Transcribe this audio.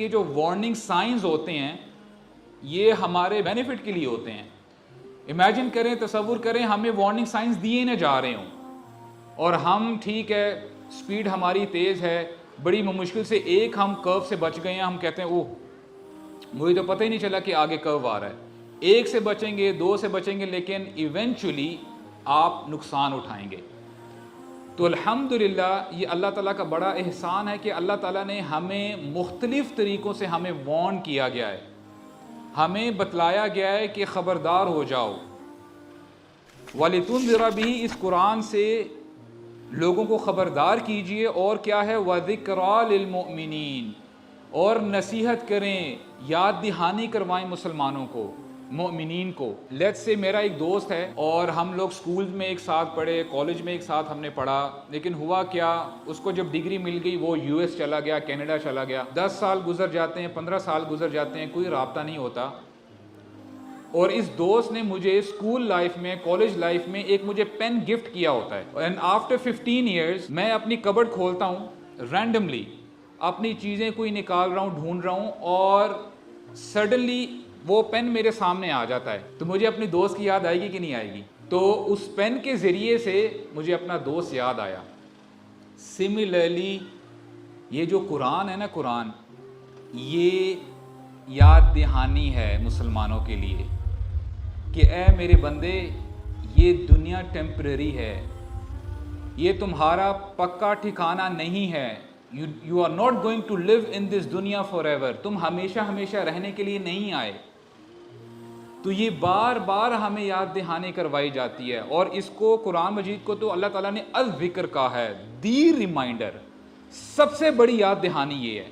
یہ جو warning signs ہوتے ہیں یہ ہمارے بینیفٹ کے لیے ہوتے ہیں. امیجن کریں, تصور کریں ہمیں وارننگ سائنز دیے نہ جا رہے ہوں اور ہم ٹھیک ہے سپیڈ ہماری تیز ہے, بڑی مشکل سے ایک ہم کرو سے بچ گئے ہیں, ہم کہتے ہیں اوہ مجھے تو پتہ ہی نہیں چلا کہ آگے کرو آ رہا ہے. ایک سے بچیں گے, دو سے بچیں گے, لیکن ایونچولی آپ نقصان اٹھائیں گے. تو الحمدللہ یہ اللہ تعالیٰ کا بڑا احسان ہے کہ اللہ تعالیٰ نے ہمیں مختلف طریقوں سے ہمیں وارن کیا گیا ہے, ہمیں بتلایا گیا ہے کہ خبردار ہو جاؤ. وَلِتُنذِرَ بِهِ, اس قرآن سے لوگوں کو خبردار کیجئے. اور کیا ہے, وَذِكْرَى لِلْمُؤْمِنِينَ, اور نصیحت کریں, یاد دہانی کروائیں مسلمانوں کو, مومنین کو. لیٹس سے میرا ایک دوست ہے اور ہم لوگ سکول میں ایک ساتھ پڑھے, کالج میں ایک ساتھ ہم نے پڑھا, لیکن ہوا کیا اس کو جب ڈگری مل گئی وہ یو ایس چلا گیا, کینیڈا چلا گیا. 10 سال گزر جاتے ہیں, 15 سال گزر جاتے ہیں, کوئی رابطہ نہیں ہوتا. اور اس دوست نے مجھے اسکول لائف میں, کالج لائف میں ایک مجھے پین گفٹ کیا ہوتا ہے. اینڈ آفٹر 15 ایئرس میں اپنی کبڈ کھولتا ہوں, رینڈملی اپنی چیزیں کوئی نکال رہا ہوں, ڈھونڈ رہا ہوں, اور سڈنلی وہ پین میرے سامنے آ جاتا ہے. تو مجھے اپنی دوست کی یاد آئے گی کہ نہیں آئے گی؟ تو اس پین کے ذریعے سے مجھے اپنا دوست یاد آیا. سملرلی یہ جو قرآن ہے نا, قرآن یہ یاد دہانی ہے مسلمانوں کے لیے کہ اے میرے بندے, یہ دنیا ٹیمپرری ہے, یہ تمہارا پکا ٹھکانہ نہیں ہے. You are not going to live in this دنیا forever. تم ہمیشہ ہمیشہ رہنے کے لیے نہیں آئے. تو یہ بار بار ہمیں یاد دہانی کروائی جاتی ہے, اور اس کو قرآن مجید کو تو اللہ تعالیٰ نے الذکر کہا ہے, دی ریمائنڈر. سب سے بڑی یاد دہانی یہ ہے.